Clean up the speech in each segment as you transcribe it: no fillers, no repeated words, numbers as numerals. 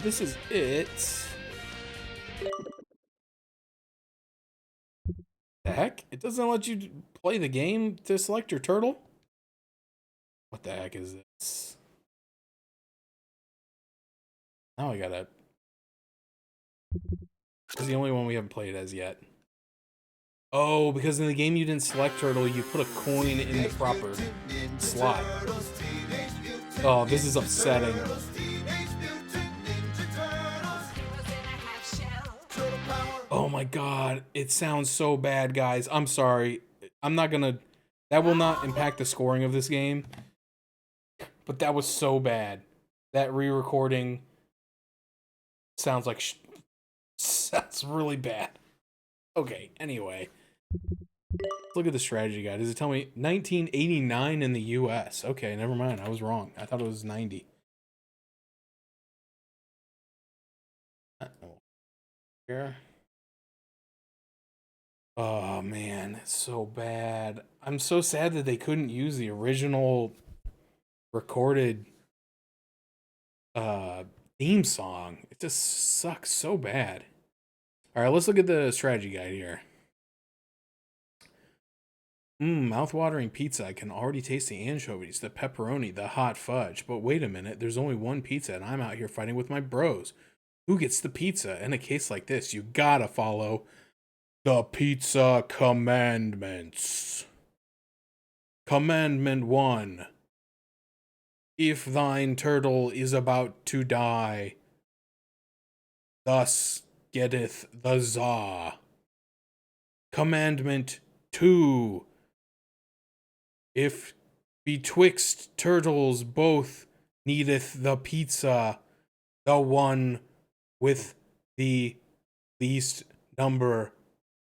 This is it. The heck? It doesn't let you play the game to select your turtle? What the heck is this? Now I gotta... This is the only one we haven't played as yet. Oh, because in the game you didn't select turtle, you put a coin in the proper slot. Oh, this is upsetting. Oh my god, it sounds so bad, guys. I'm sorry. I'm not gonna... That will not impact the scoring of this game. But that was so bad. That re-recording sounds like... sounds really bad. Okay, anyway. Let's look at the strategy guide. Does it tell me 1989 in the US? Okay, never mind. I was wrong. I thought it was 90. Uh-oh. Here. Oh man, it's so bad. I'm so sad that they couldn't use the original recorded uh theme song. It just sucks so bad. All right, let's look at the strategy guide here. Mouth-watering pizza. I can already taste the anchovies, the pepperoni, the hot fudge. But wait a minute, there's only one pizza and I'm out here fighting with my bros. Who gets the pizza? In a case like this, you gotta follow the pizza commandments. Commandment 1. If thine turtle is about to die, thus getteth the za. Commandment 2. If betwixt turtles both needeth the pizza, the one with the least number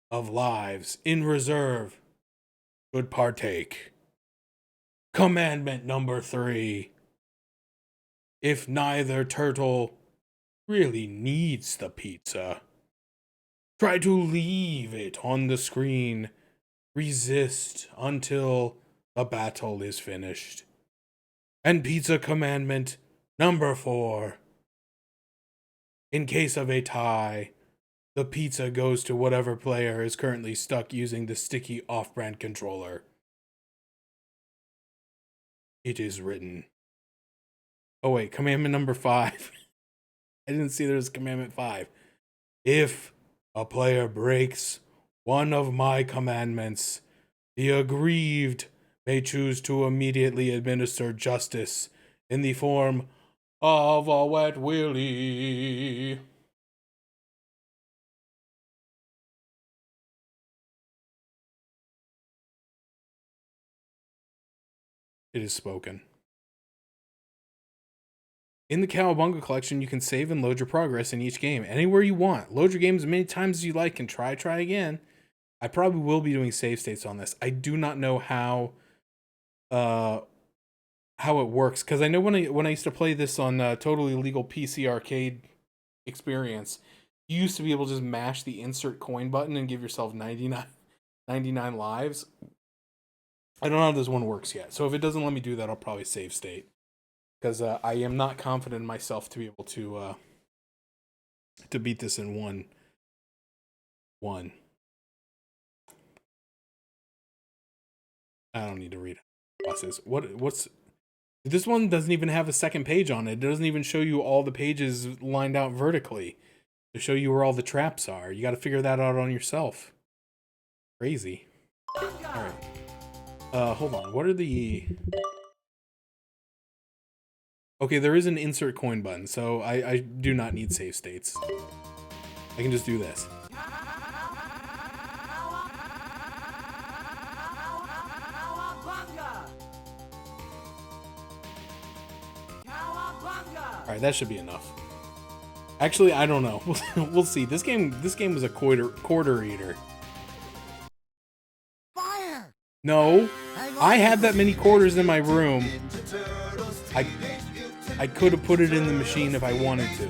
of lives in reserve should partake. Commandment number 3. If neither turtle really needs the pizza, try to leave it on the screen. Resist until the battle is finished. And pizza commandment number 4. In case of a tie, the pizza goes to whatever player is currently stuck using the sticky off-brand controller. It is written. Oh wait, commandment number 5. I didn't see there was commandment 5. If a player breaks one of my commandments, the aggrieved may choose to immediately administer justice in the form of a wet willy. It is spoken. In the Cowabunga collection, you can save and load your progress in each game anywhere you want. Load your games as many times as you like and try again. I probably will be doing save states on this. I do not know how it works, because I know when I used to play this on Totally Legal PC Arcade experience, you used to be able to just mash the insert coin button and give yourself 99 lives. I don't know how this one works yet, so if it doesn't let me do that, I'll probably save state, because I am not confident in myself to be able to beat this in one. I don't need to read bosses. What's this one doesn't even have a second page on it. It doesn't even show you all the pages lined out vertically to show you where all the traps are. You got to figure that out on yourself. Crazy. All right. Hold on. What are the... Okay, there is an insert coin button, so I do not need save states. I can just do this. All right, that should be enough. Actually, I don't know. We'll see. This game was a quarter eater. Fire! No, I had that many quarters in my room. I could have put it in the machine if I wanted to.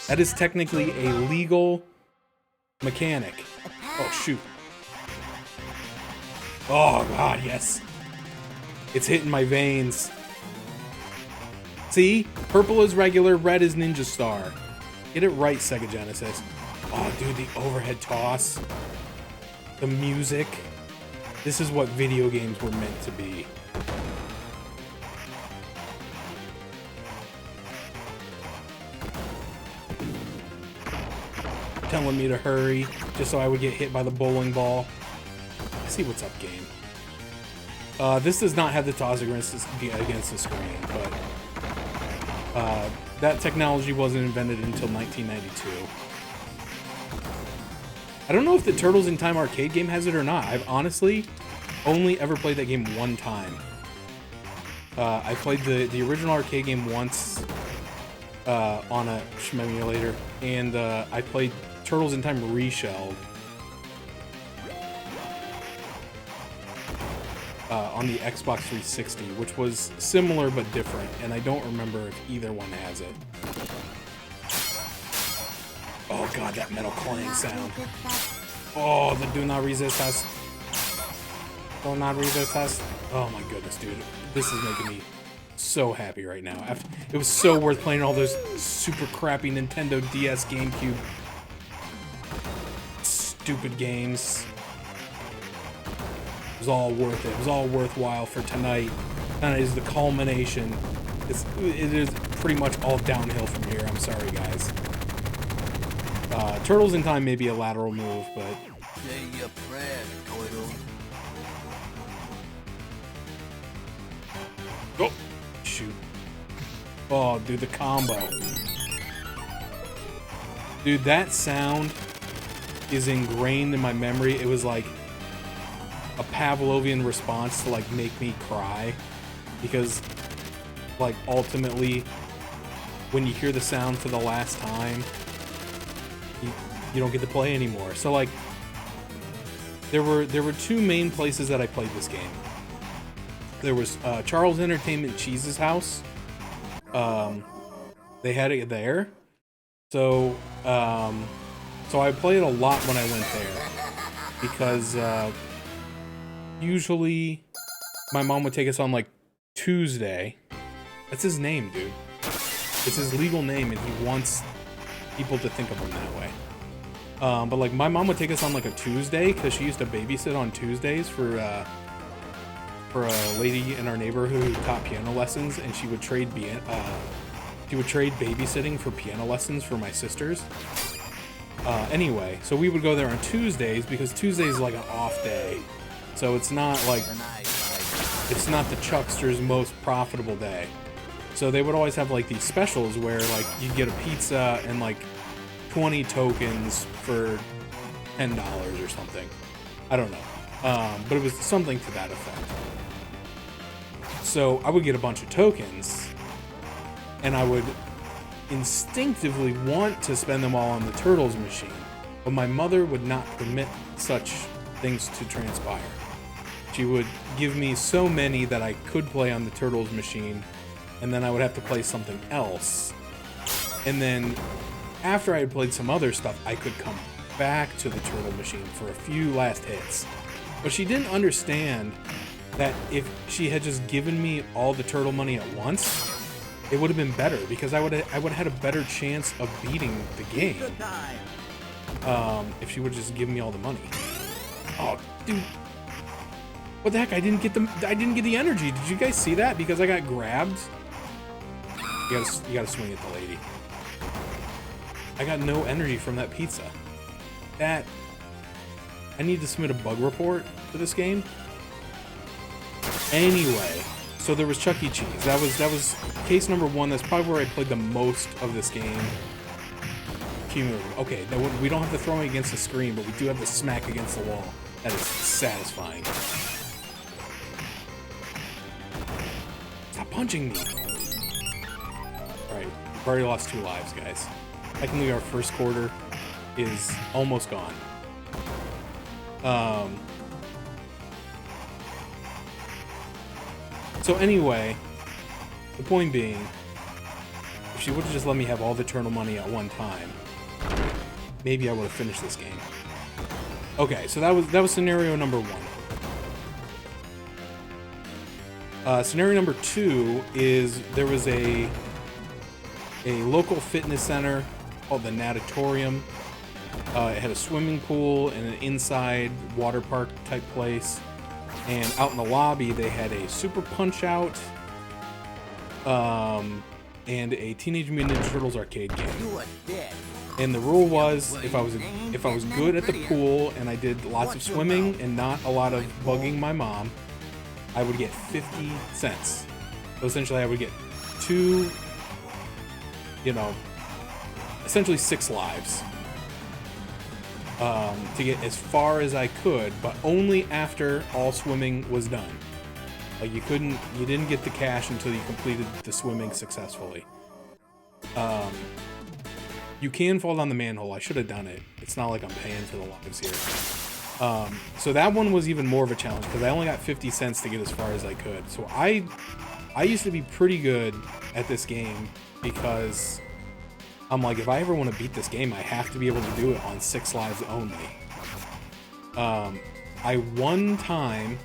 That is technically a legal mechanic. Oh shoot. Oh god, yes. It's hitting my veins. See? Purple is regular, red is Ninja Star. Get it right, Sega Genesis. Oh, dude, the overhead toss. The music. This is what video games were meant to be. Telling me to hurry just so I would get hit by the bowling ball. Let's see what's up, game. This does not have the toss against the screen, but that technology wasn't invented until 1992. I don't know if the Turtles in Time arcade game has it or not. I've honestly only ever played that game one time. I played the original arcade game once on a emulator, and I played Turtles in Time Reshelled on the Xbox 360, which was similar but different, and I don't remember if either one has it. Oh god, that metal clang sound. Oh, the do not resist us. Do not resist us. Oh my goodness, dude. This is making me so happy right now. It was so worth playing all those super crappy Nintendo DS, GameCube stupid games. It was all worth it. It was all worthwhile for tonight. Tonight is the culmination. It is pretty much all downhill from here. I'm sorry, guys. Turtles in Time may be a lateral move, but... Say your prayer, Turtle. Oh! Shoot. Oh, dude, the combo. Dude, that sound is ingrained in my memory. It was like a Pavlovian response to, like, make me cry. Because, like, ultimately, when you hear the sound for the last time... You don't get to play anymore. So like, there were two main places that I played this game. There was Charles Entertainment Cheese's house. They had it there, so I played a lot when I went there because usually my mom would take us on like Tuesday. That's his name, dude. It's his legal name, and he wants people to think of him that way. But like my mom would take us on like a Tuesday because she used to babysit on Tuesdays for a lady in our neighborhood who taught piano lessons, and she would trade babysitting for piano lessons for my sisters. Anyway, so we would go there on Tuesdays because Tuesday is like an off day, so it's not like the Chuckster's most profitable day. So they would always have like these specials where like you'd get a pizza and like 20 tokens for $10 or something. I don't know. But it was something to that effect. So I would get a bunch of tokens, and I would instinctively want to spend them all on the Turtles machine, but my mother would not permit such things to transpire. She would give me so many that I could play on the Turtles machine, and then I would have to play something else. And then after I had played some other stuff, I could come back to the Turtle machine for a few last hits. But she didn't understand that if she had just given me all the Turtle money at once, it would have been better, because I would have had a better chance of beating the game. If she would just give me all the money. Oh, dude. What the heck? I didn't get the energy. Did you guys see that? Because I got grabbed. You gotta swing at the lady. I got no energy from that pizza. I need to submit a bug report for this game. Anyway, so there was Chuck E. Cheese. That was case number one. That's probably where I played the most of this game. Cumulative. Okay, we don't have to throw it against the screen, but we do have to smack against the wall. That is satisfying. Stop punching me. Alright, we've already lost 2 lives, guys. Technically, our first quarter is almost gone. So anyway, the point being, if she would have just let me have all the Turtle money at one time, maybe I would have finished this game. Okay, so that was scenario number 1. Scenario number 2 is there was a local fitness center called the Natatorium. It had a swimming pool and an inside water park type place. And out in the lobby, they had a Super Punch-Out and a Teenage Mutant Ninja Turtles arcade game. And the rule was, if I was good at the pool and I did lots of swimming and not a lot of bugging my mom, I would get 50 cents. So essentially, I would get essentially 6 lives. To get as far as I could, but only after all swimming was done. Like you didn't get the cash until you completed the swimming successfully. You can fall down the manhole. I should have done it. It's not like I'm paying for the lives here. So that one was even more of a challenge because I only got 50 cents to get as far as I could. So I used to be pretty good at this game because I'm like, if I ever want to beat this game, I have to be able to do it on 6 lives only. I one time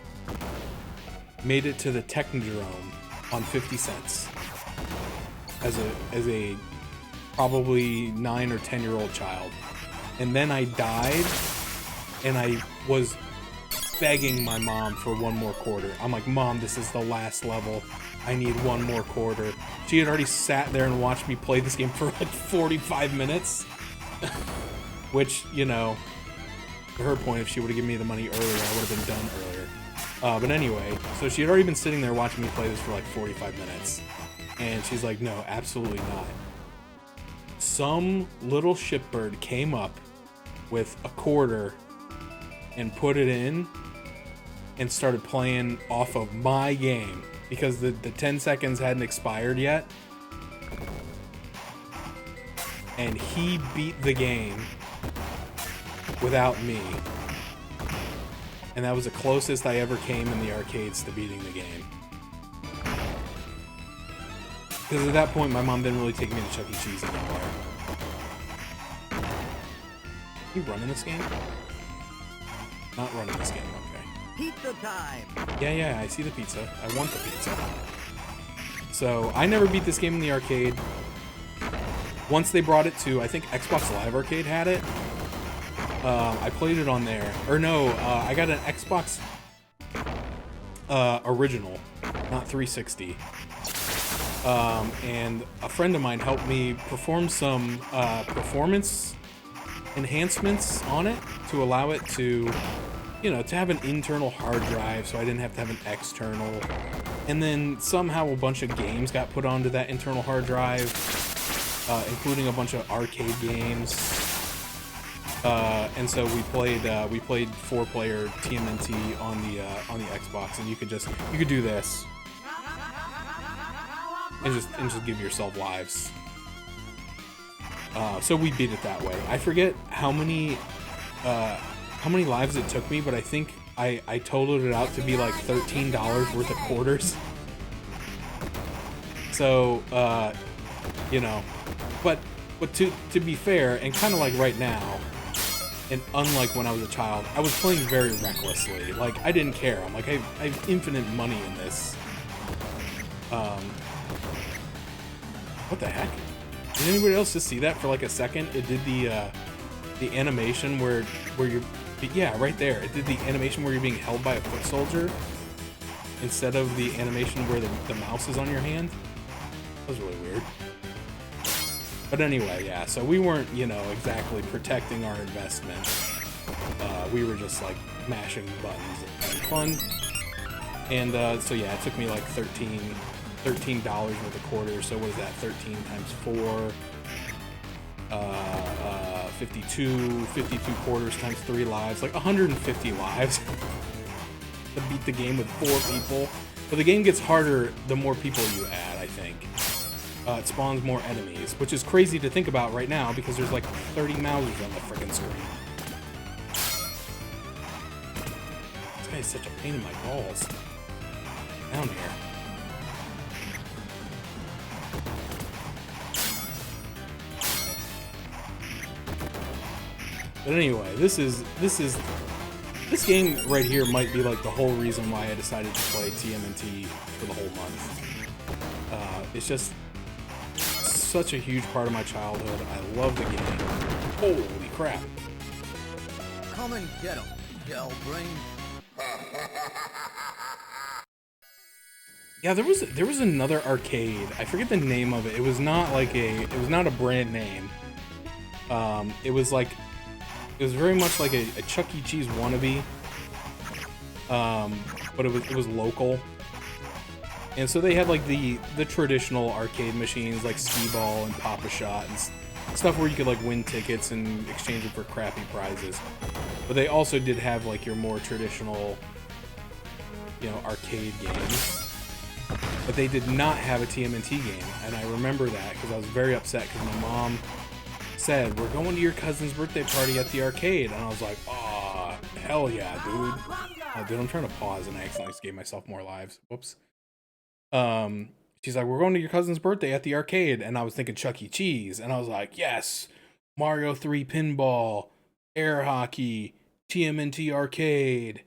made it to the Technodrome on 50 cents as a probably 9 or 10-year-old child. And then I died, and I was begging my mom for one more quarter. I'm like, Mom, this is the last level. I need one more quarter. She had already sat there and watched me play this game for like 45 minutes. Which, you know, to her point, if she would have given me the money earlier, I would have been done earlier. But anyway, so she had already been sitting there watching me play this for like 45 minutes. And she's like, no, absolutely not. Some little shitbird came up with a quarter and put it in and started playing off of my game because the 10 seconds hadn't expired yet. And he beat the game without me. And that was the closest I ever came in the arcades to beating the game. Because at that point, my mom didn't really take me to Chuck E. Cheese anymore. You running this game? Not running this game, okay. Pizza time! Yeah, I see the pizza. I want the pizza. So, I never beat this game in the arcade. Once they brought it to, I think Xbox Live Arcade had it. I played it on there. Or no, I got an Xbox original, not 360. And a friend of mine helped me perform some performance enhancements on it to allow it to, you know, to have an internal hard drive so I didn't have to have an external. And then somehow a bunch of games got put onto that internal hard drive, including a bunch of arcade games. And so we played 4-player TMNT on the Xbox, and you could do this and just give yourself lives. So we beat it that way. I forget how many lives it took me, but I think I totaled it out to be like $13 worth of quarters. So you know, but to be fair, and kind of like right now, and unlike when I was a child, I was playing very recklessly. Like, I didn't care. I'm like, I have infinite money in this. What the heck? Did anybody else just see that for like a second? It did the animation where you're, yeah, right there. It did the animation where you're being held by a foot soldier instead of the animation where the mouse is on your hand. That was really weird. But anyway, yeah, so we weren't, you know, exactly protecting our investment. We were just like mashing buttons and having fun. And so yeah, it took me like $13 worth of quarters. So what is that? 13 times 4. 52 quarters times 3 lives. Like 150 lives to beat the game with 4 people. But the game gets harder the more people you add, I think. It spawns more enemies, which is crazy to think about right now because there's like 30 Mousers on the frickin' screen. This guy is such a pain in my balls. Down here. But anyway, this is This game right here might be like the whole reason why I decided to play TMNT for the whole month. It's just such a huge part of my childhood. I love the game. Holy crap. Come and get 'em, yell brain. Yeah, there was another arcade. I forget the name of it. It was not a brand name. It was very much like a Chuck E. Cheese wannabe. But it was local. And so they had like the traditional arcade machines like Skee-Ball and Pop-A-Shot and stuff where you could like win tickets and exchange them for crappy prizes. But they also did have like your more traditional, you know, arcade games. But they did not have a TMNT game, and I remember that because I was very upset because my mom said, "We're going to your cousin's birthday party at the arcade," and I was like, "Aw, hell yeah, dude!" Dude, I'm trying to pause and I accidentally just gave myself more lives. Whoops. She's like, "We're going to your cousin's birthday at the arcade," and I was thinking Chuck E. Cheese, and I was like, "Yes, Mario 3 pinball, air hockey, TMNT arcade,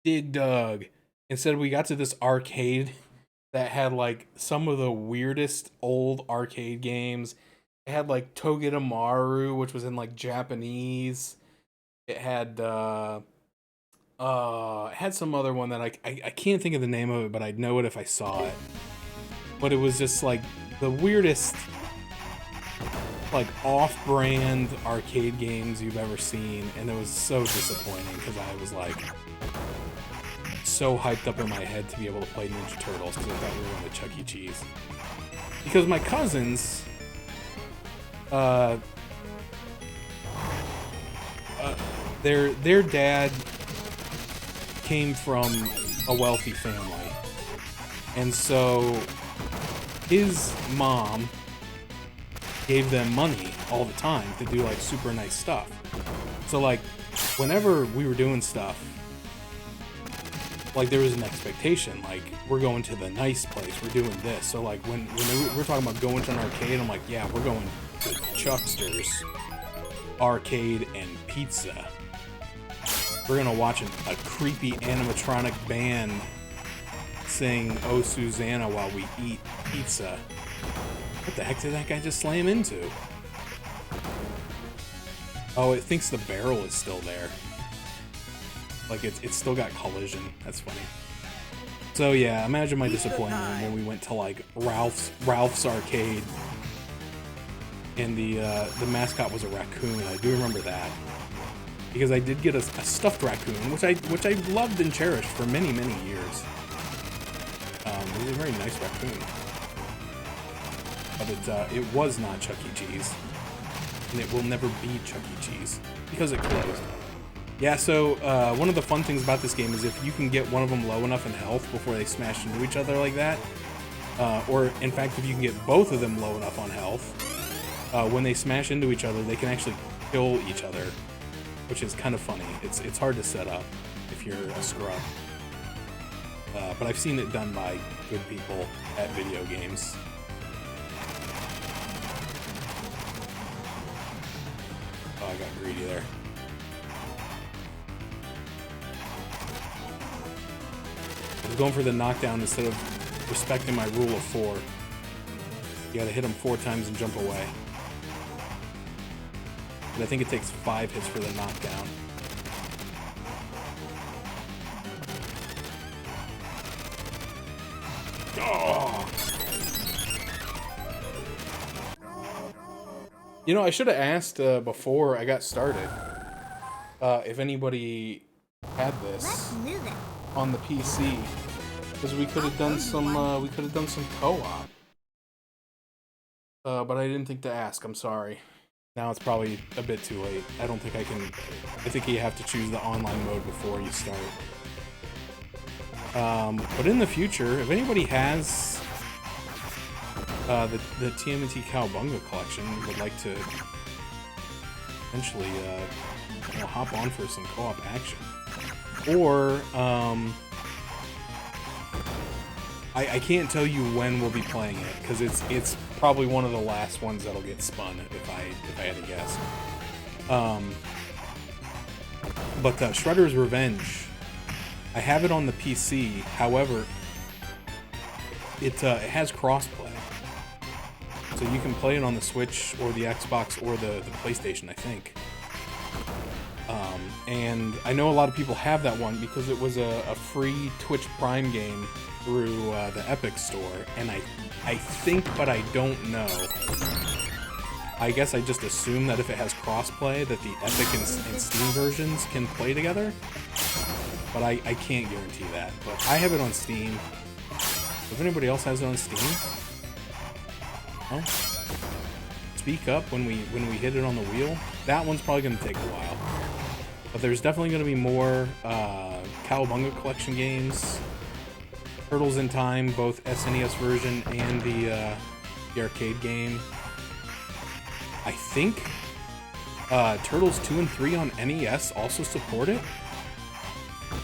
Dig Dug." Instead, we got to this arcade that had like some of the weirdest old arcade games. It had like Togedemaru, which was in like Japanese. It had some other one that I can't think of the name of it, but I'd know it if I saw it. But it was just like the weirdest, like off-brand arcade games you've ever seen, and it was so disappointing because I was like so hyped up in my head to be able to play Ninja Turtles because I thought we were going to Chuck E. Cheese. Because my cousins, their dad came from a wealthy family, and so his mom gave them money all the time to do like super nice stuff. So like whenever we were doing stuff, like there was an expectation, like we're going to the nice place, we're doing this. So like when we're talking about going to an arcade, I'm like, yeah, we're going to Chuckster's arcade and pizza. We're gonna watch a creepy animatronic band sing "Oh Susanna" while we eat pizza. What the heck did that guy just slam into? Oh, it thinks the barrel is still there. Like it's still got collision. That's funny. So yeah, imagine my disappointment when we went to like Ralph's arcade, and the mascot was a raccoon. I do remember that because I did get a stuffed raccoon, which I loved and cherished for many years. It was a very nice raccoon, but it was not Chuck E. Cheese, and it will never be Chuck E. Cheese because it closed. Yeah, so one of the fun things about this game is if you can get one of them low enough in health before they smash into each other like that, or in fact if you can get both of them low enough on health, when they smash into each other they can actually kill each other, which is kind of funny. It's hard to set up if you're a scrub, but I've seen it done by good people at video games. Oh, I got greedy there. I was going for the knockdown instead of respecting my rule of 4. You gotta hit him 4 times and jump away. But I think it takes 5 hits for the knockdown. Oh! You know, I should have asked before I got started if anybody had this on the PC, because we could have done some co-op. But I didn't think to ask. I'm sorry. Now it's probably a bit too late. I don't think I can. I think you have to choose the online mode before you start. But in the future, if anybody has the TMNT Cowabunga collection, would like to eventually hop on for some co-op action, or I can't tell you when we'll be playing it because it's probably one of the last ones that'll get spun if I had to guess. But Shredder's Revenge, I have it on the PC. However, it has crossplay, so you can play it on the Switch or the Xbox or the PlayStation, I think. And I know a lot of people have that one because it was a free Twitch Prime game through the Epic Store, and I think, but I don't know. I guess I just assume that if it has crossplay, that the Epic and Steam versions can play together, but I can't guarantee that. But I have it on Steam. If anybody else has it on Steam, well, speak up when we hit it on the wheel. That one's probably going to take a while. But there's definitely going to be more Cowabunga Collection games. Turtles in Time, both SNES version and the arcade game. I think Turtles 2 and 3 on NES also support it.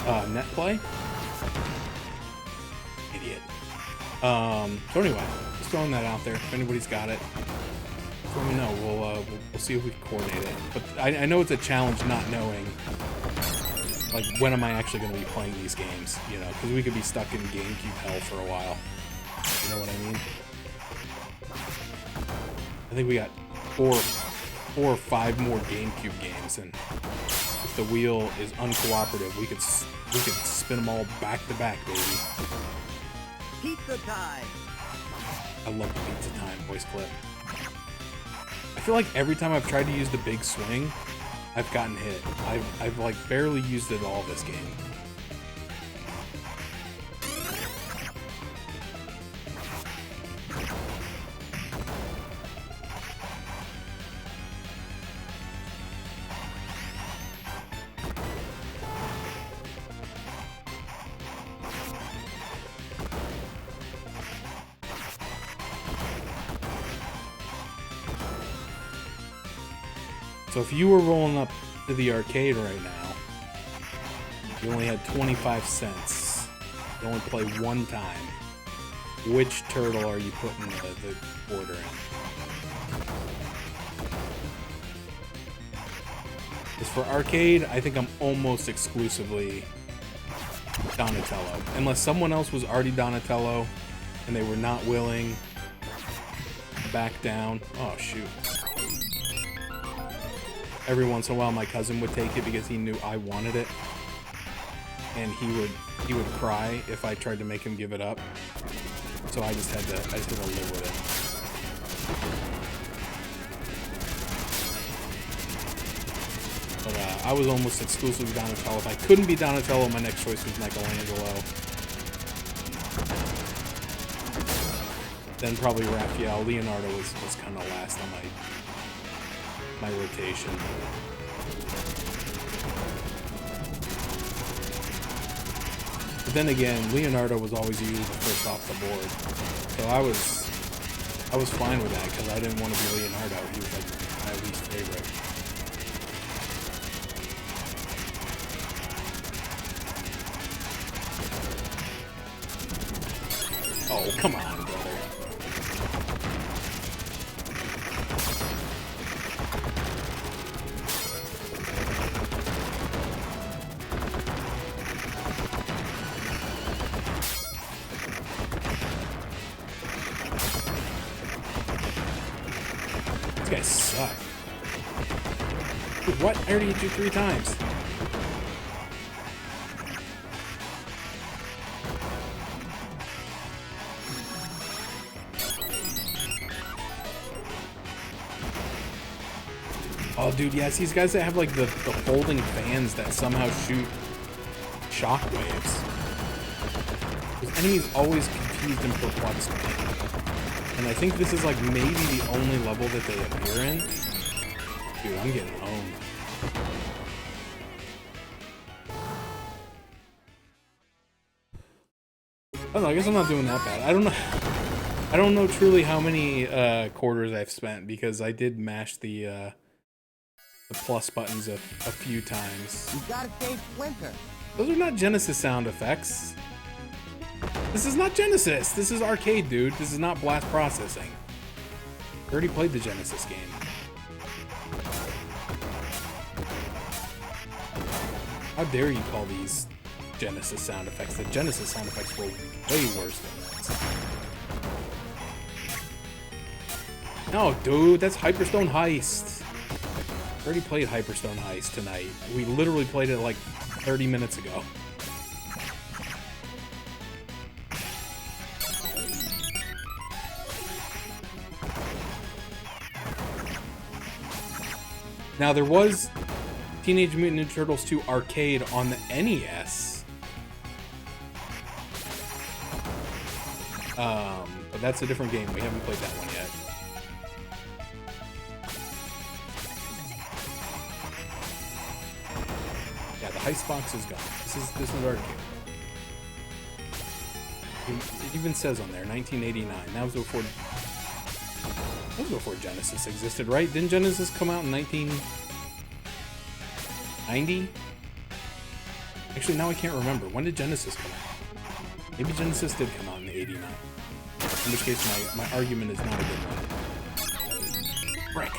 Netplay. Idiot. So anyway, just throwing that out there. If anybody's got it, let me know. We'll see if we can coordinate it. But I know it's a challenge not knowing, like, when am I actually going to be playing these games, you know, because we could be stuck in GameCube hell for a while. You know what I mean? I think we got four or five more GameCube games, and if the wheel is uncooperative, we could spin them all back to back, baby. Pizza time. I love the Pizza Time voice clip. I feel like every time I've tried to use the big swing, I've gotten hit. I've like barely used it all this game. So if you were rolling up to the arcade right now, you only had 25 cents. You only play one time. Which turtle are you putting the order in? As for arcade, I think I'm almost exclusively Donatello. Unless someone else was already Donatello and they were not willing to back down. Oh, shoot. Every once in a while, my cousin would take it because he knew I wanted it, and he would cry if I tried to make him give it up. So I just had to live with it. But I was almost exclusively Donatello. If I couldn't be Donatello, my next choice was Michelangelo. Then probably Raphael. Leonardo was kind of last on my rotation. But then again, Leonardo was always usually the first off the board, so I was fine with that because I didn't want to be Leonardo. He was like my least favorite. Oh, come on, brother. These guys suck. Dude, what? I already hit you 3 times. Oh, dude, yes, these guys that have, like, the folding fans that somehow shoot shockwaves. Those enemies always confused and perplexed me. And I think this is, like, maybe the only level that they appear in. Dude, I'm getting owned. I don't know, I guess I'm not doing that bad. I don't know truly how many quarters I've spent because I did mash the plus buttons a few times. You gotta save Splinter. Those are not Genesis sound effects. This is not Genesis. This is arcade, dude. This is not blast processing. I already played the Genesis game. How dare you call these Genesis sound effects? The Genesis sound effects were way worse than this. No, dude, that's Hyperstone Heist. I already played Hyperstone Heist tonight. We literally played it like 30 minutes ago. Now, there was Teenage Mutant Ninja Turtles 2 Arcade on the NES. But that's a different game. We haven't played that one yet. Yeah, the heist box is gone. This is arcade. It even says on there 1989. That was before Genesis existed, right? Didn't Genesis come out in 1990? Actually, now I can't remember. When did Genesis come out? Maybe Genesis did come out in 89. In which case, my argument is not a good one. Frick.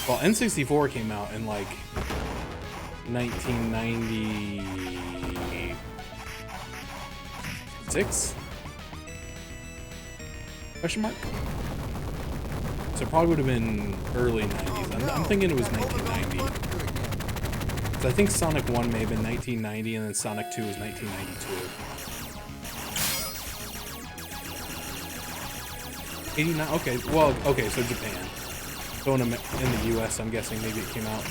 Well, N64 came out in like 1996? Question mark? So it probably would have been early 90s. I'm thinking it was 1990. So I think Sonic 1 may have been 1990, and then Sonic 2 was 1992. 89? Okay, well, okay, so Japan. So in the US, I'm guessing maybe it came out.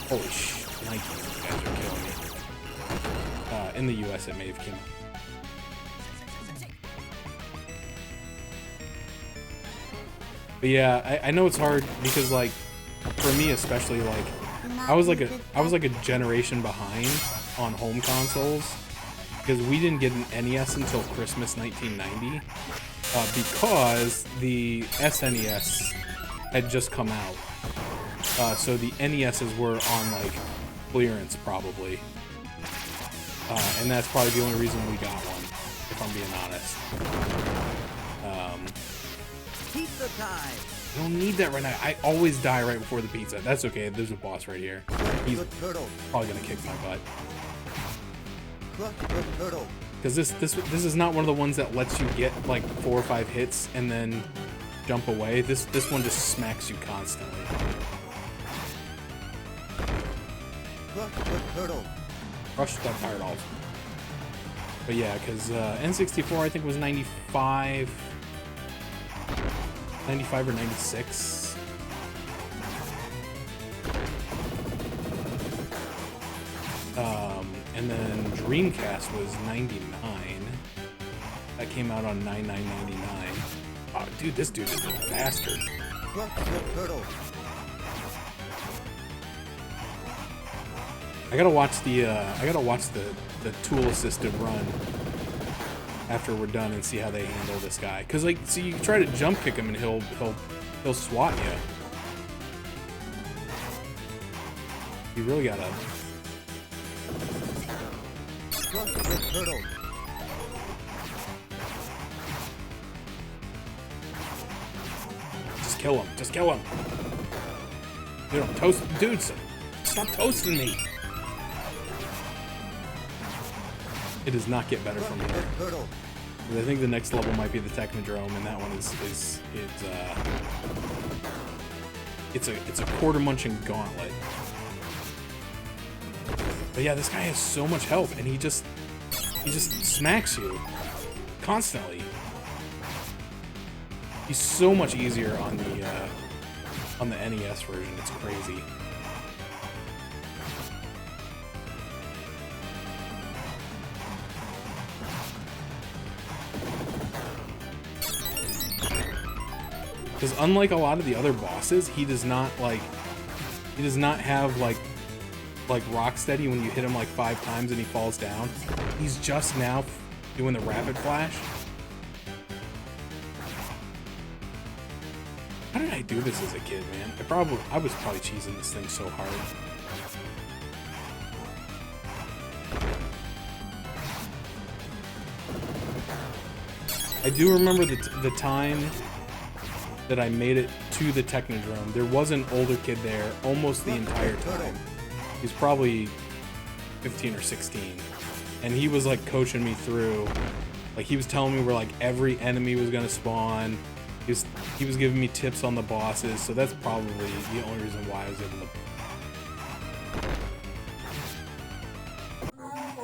Holy sh! Nike, you guys are killing me. In the US, it may have came out. But yeah, I know it's hard because, like, for me especially, like, I was like a generation behind on home consoles because we didn't get an NES until Christmas 1990 because the SNES had just come out, so the NESs were on like clearance probably, and that's probably the only reason we got one, if I'm being honest. Pizza time. I don't need that right now. I always die right before the pizza. That's okay. There's a boss right here. He's probably gonna kick my butt. Because this is not one of the ones that lets you get like 4 or 5 hits and then jump away. This one just smacks you constantly. Crush that pirate off. But yeah, because N64 I think was 95 or 96. And then Dreamcast was 99. That came out on 9/9/99. Oh, dude, this dude is a bastard. I gotta watch the tool assisted run after we're done and see how they handle this guy. Cause like, see, you try to jump kick him and he'll swat you. You really gotta. Just kill him. Just kill him. You don't toast, dude. Stop toasting me. It does not get better from here. I think the next level might be the Technodrome, and that one it's a quarter munching gauntlet. But yeah, this guy has so much health, and he just smacks you constantly. He's so much easier on the NES version. It's crazy. Because unlike a lot of the other bosses, he does not have like Rocksteady when you hit him like 5 times and he falls down. He's just now doing the rapid flash. How did I do this as a kid, man? I was probably cheesing this thing so hard. I do remember the time that I made it to the Technodrome, there was an older kid there almost the entire time. He was probably 15 or 16. And he was like coaching me through. Like he was telling me where like every enemy was gonna spawn. He was giving me tips on the bosses, so that's probably the only reason why I was able to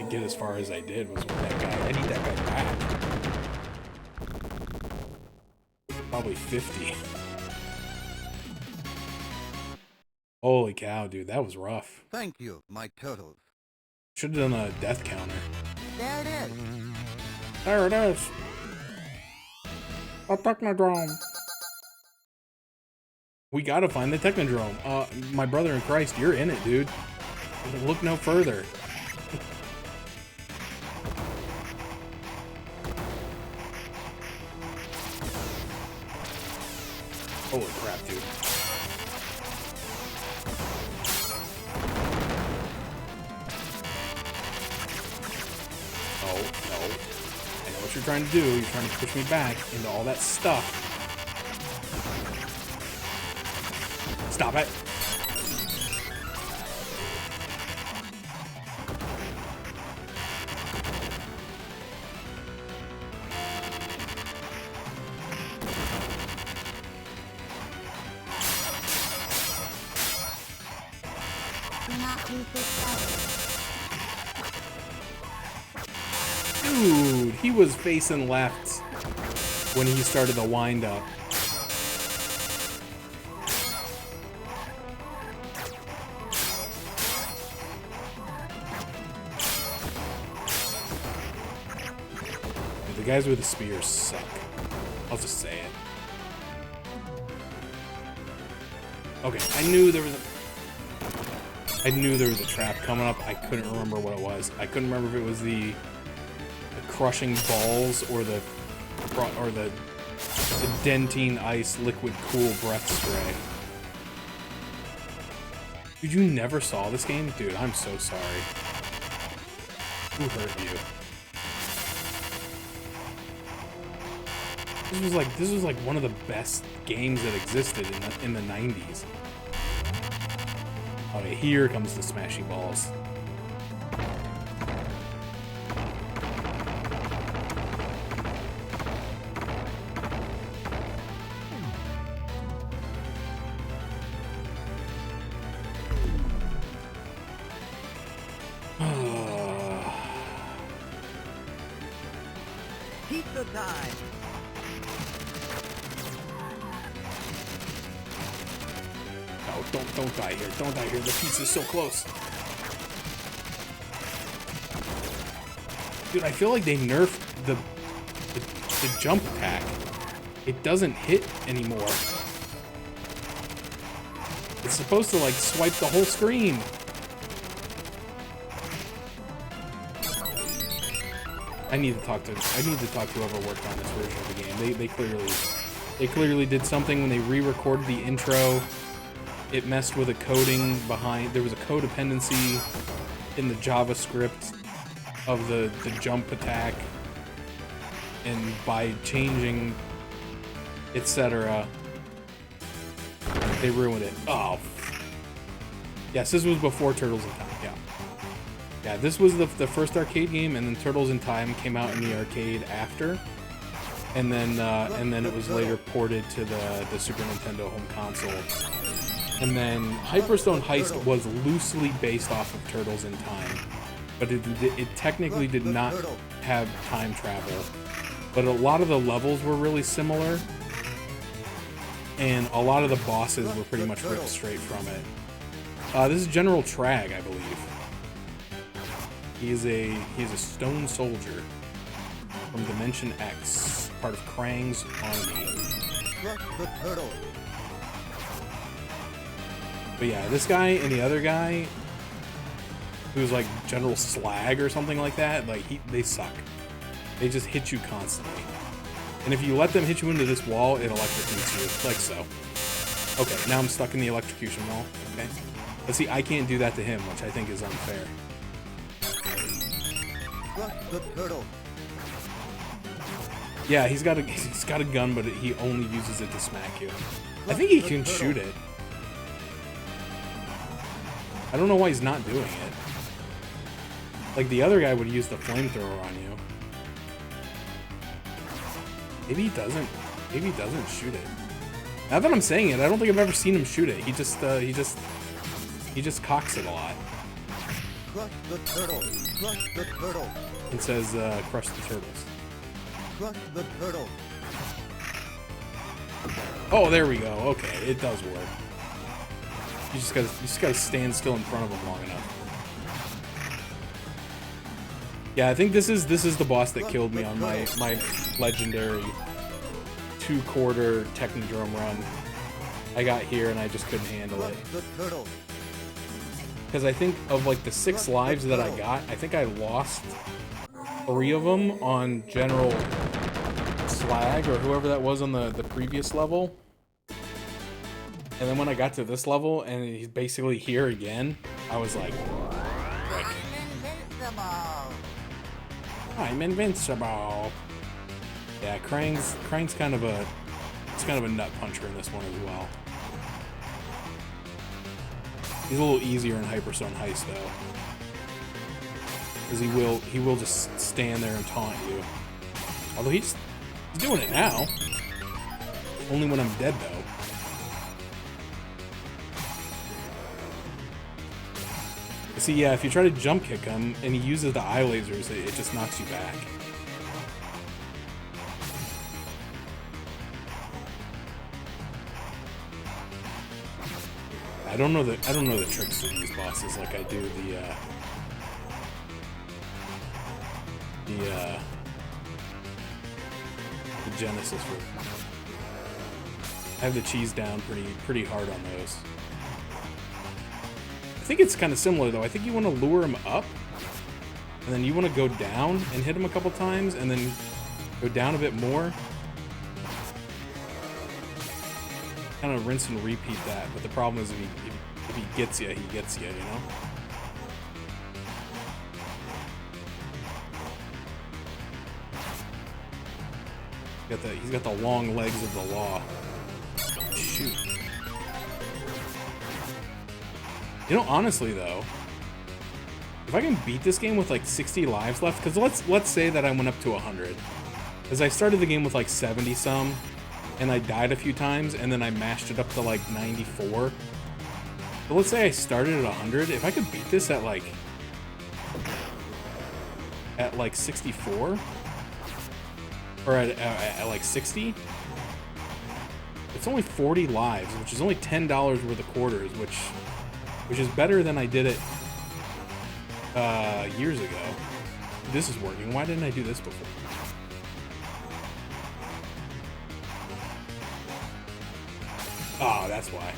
get as far as I did was with that guy. I need that guy back. Probably 50. Holy cow, dude, that was rough. Thank you, my turtles. Should have done a death counter. There it is. There it is. A Technodrome. We gotta find the Technodrome. My brother in Christ, you're in it, dude. Look no further. Holy crap, dude. Oh, no. I know what you're trying to do. You're trying to push me back into all that stuff. Stop it. Dude, he was facing left when he started the wind up. The guys with the spears suck. I'll just say it. Okay, I knew there was a trap coming up. I couldn't remember what it was. I couldn't remember if it was the crushing balls or the dentine ice liquid cool breath spray. Dude, you never saw this game? Dude, I'm so sorry. Who hurt you? This was like one of the best games that existed in the 90s. Okay, here comes the smashy balls. Pizza time. No, don't die here. Don't die here. The pizza's so close. Dude, I feel like they nerfed the jump attack. It doesn't hit anymore. It's supposed to like swipe the whole screen. I need to talk to whoever worked on this version of the game. They clearly did something when they re-recorded the intro. It messed with a coding behind. There was a codependency in the JavaScript of the jump attack, and by changing etc. they ruined it. Oh, yes, this was before Turtles in Time. Yeah, this was the first arcade game, and then Turtles in Time came out in the arcade after, and then it was later ported to the Super Nintendo home console. And then Hyperstone Heist was loosely based off of Turtles in Time, but it technically did not have time travel. But a lot of the levels were really similar, and a lot of the bosses were pretty much ripped straight from it. This is General Trag, I believe. He's a stone soldier from Dimension X, part of Krang's army. The turtle. But yeah, this guy and the other guy, who's like General Slag or something like that, like they suck. They just hit you constantly. And if you let them hit you into this wall, it electrocutes you, like so. Okay, now I'm stuck in the electrocution wall. Okay. But see, I can't do that to him, which I think is unfair. The turtle. Yeah, he's got a gun, but he only uses it to smack you. I think he can shoot it. I don't know why he's not doing it. Like, the other guy would use the flamethrower on you. Maybe he doesn't. Maybe he doesn't shoot it. Now that I'm saying it, I don't think I've ever seen him shoot it. He just cocks it a lot. Crush the turtle. Crush the turtle. And says, crush the turtles. Crush the turtle. Oh, there we go. Okay, it does work. You just gotta stand still in front of him long enough. Yeah, I think this is the boss that killed me on my legendary 2-quarter Technodrome run. I got here and I just couldn't handle it. Because I think of like the 6 lives that I got, I think I lost 3 of them on General Slag or whoever that was on the previous level. And then when I got to this level and he's basically here again, I was like, frick. I'm invincible. Yeah, Krang's kind of a nut puncher in this one as well. He's a little easier in Hyperstone Heist though, because he will just stand there and taunt you. Although he's doing it now. Only when I'm dead though. See, yeah, if you try to jump kick him and he uses the eye lasers, it just knocks you back. I don't know the tricks to these bosses like I do the Genesis version. I have the cheese down pretty hard on those. I think it's kind of similar though. I think you want to lure him up, and then you want to go down and hit him a couple times, and then go down a bit more. Kind of rinse and repeat that. But the problem is if he gets you, he gets you. You know. He's got the long legs of the law. Shoot. You know, honestly though, if I can beat this game with like 60 lives left, because let's say that I went up to 100, because I started the game with like 70 some, and I died a few times, and then I mashed it up to like 94. But let's say I started at 100. If I could beat this at like 64, or at like 60, it's only 40 lives, which is only $10 worth of quarters, which is better than I did it years ago. This is working. Why didn't I do this before? Oh, that's why.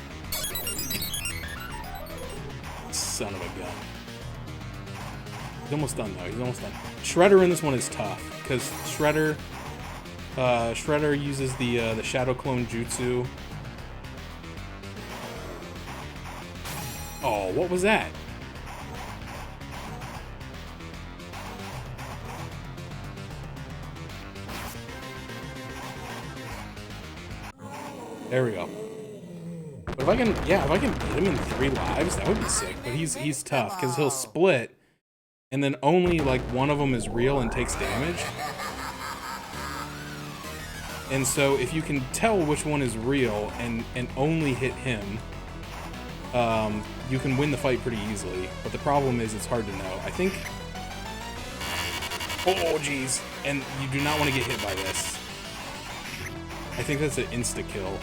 Son of a gun. He's almost done though. He's almost done. Shredder in this one is tough because Shredder uses the Shadow Clone Jutsu. Oh, what was that? There we go. But if I can beat him in 3 lives, that would be sick. But he's tough because he'll split, and then only like one of them is real and takes damage. And so if you can tell which one is real and only hit him, you can win the fight pretty easily. But the problem is it's hard to know. I think... Oh, jeez. And you do not want to get hit by this. I think that's an insta-kill.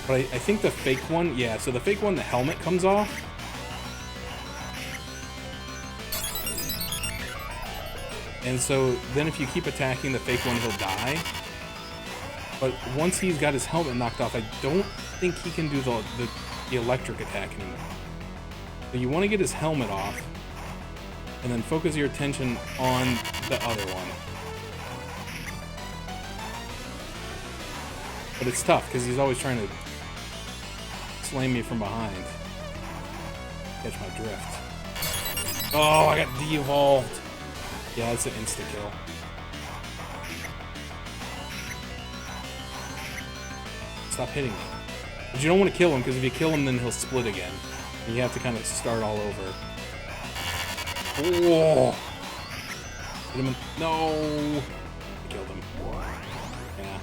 But I think the fake one... Yeah, so the fake one, the helmet comes off. And so then if you keep attacking the fake one, he'll die. But once he's got his helmet knocked off, I don't think he can do the electric attack anymore. So you want to get his helmet off, and then focus your attention on the other one. But it's tough, because he's always trying to slam me from behind. Catch my drift. Oh, I got de-evolved. Yeah, it's an insta-kill. Stop hitting me. But you don't want to kill him, because if you kill him, then he'll split again. And you have to kind of start all over. Whoa! Hit him in... No! I killed him. Yeah.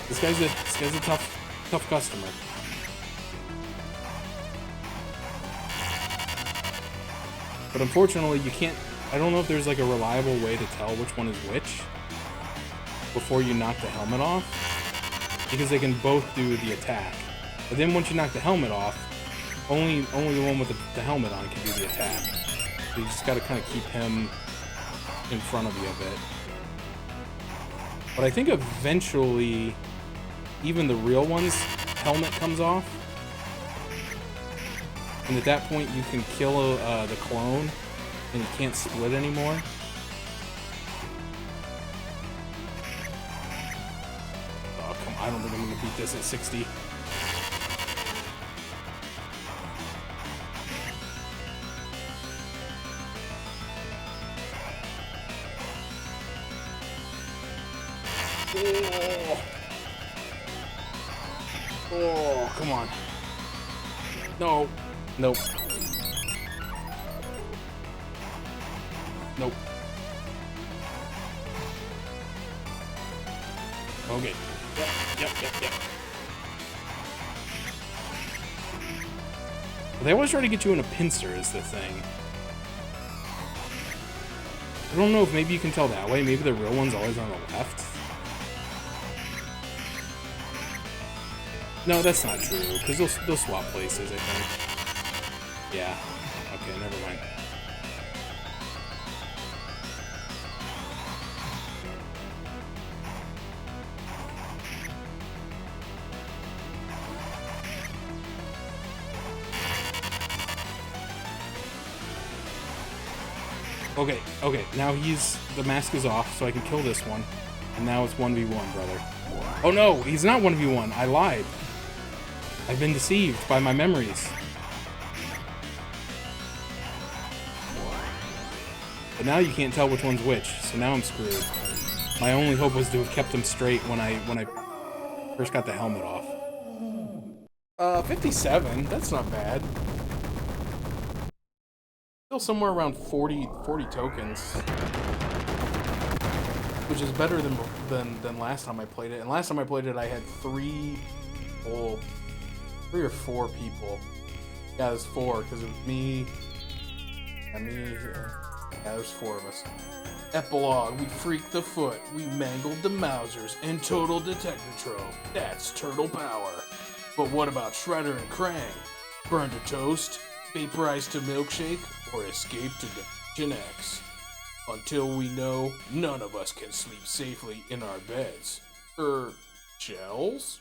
This guy's a tough customer. But unfortunately, you can't... I don't know if there's like a reliable way to tell which one is which before you knock the helmet off, because they can both do the attack. But then once you knock the helmet off, only the one with the helmet on can do the attack. So you just got to kind of keep him in front of you a bit. But I think eventually, even the real one's helmet comes off. And at that point, you can kill the clone, and you can't split anymore. Oh, come on. I don't think I'm going to beat this at 60. Oh. Oh, come on. No. Nope. Nope. Okay. Yep. Well, they always try to get you in a pincer is the thing. I don't know if maybe you can tell that way. Maybe the real one's always on the left. No, that's not true, because they'll swap places, I think. Yeah. Okay, never mind. Okay, now the mask is off, so I can kill this one. And now it's 1v1, brother. Oh no, he's not 1v1, I lied. I've been deceived by my memories. But now you can't tell which one's which, so now I'm screwed. My only hope was to have kept him straight when I first got the helmet off. 57, that's not bad. Still somewhere around 40 tokens. Which is better than last time I played it. And last time I played it, I had 3 or 4 people. Yeah, there's 4, because it was me, and me here. Yeah, there's 4 of us. Epilogue, we freaked the foot, we mangled the Mousers, and total detector trope. That's turtle power. But what about Shredder and Krang? Burn to toast, vaporized to milkshake, or escape to Dimension X? Until we know, none of us can sleep safely in our beds. Shells?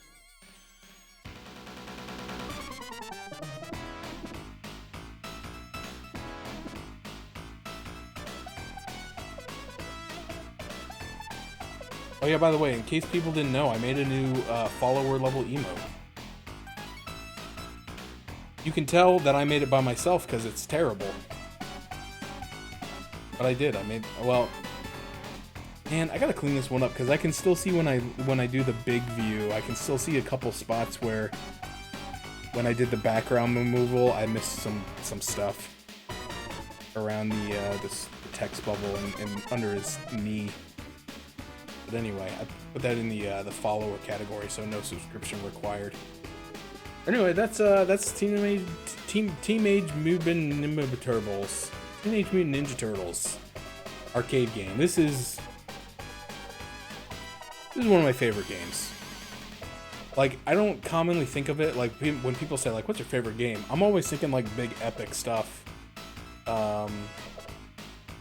Oh yeah, by the way, in case people didn't know, I made a new follower level emote. You can tell that I made it by myself because it's terrible. But I did. Well, man, I gotta clean this one up because I can still see when I do the big view, I can still see a couple spots where when I did the background removal, I missed some stuff around the text bubble and under his knee. But anyway, I put that in the follower category, so no subscription required. Anyway, that's Teenage Mutant Ninja Turtles. Teenage Mutant Ninja Turtles arcade game. This is one of my favorite games. Like, I don't commonly think of it like when people say like, "What's your favorite game?" I'm always thinking like big epic stuff.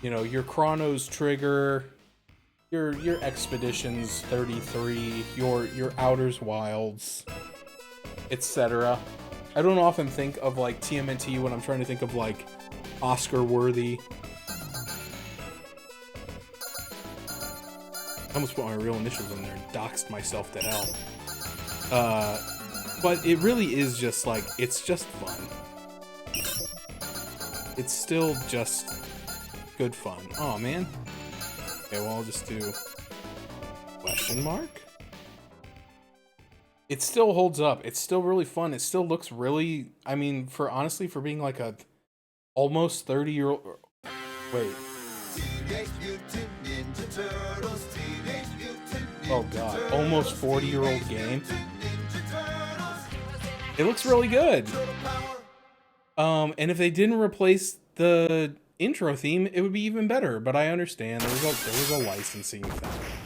You know, your Chronos Trigger, your Expeditions 33, your Outers Wilds, etc. I don't often think of like TMNT when I'm trying to think of like Oscar worthy. almost put my real initials in there and doxed myself to hell. But it really is just like, it's just fun. It's still just good fun. Oh man. Okay, well I'll just do question mark. It still holds up. It's still really fun. It still looks really, I mean, for honestly, for being like a almost 30-year-old. Wait. Oh god, almost 40-year-old game. It looks really good. And if they didn't replace the intro theme, it would be even better. But I understand there was a licensing thing.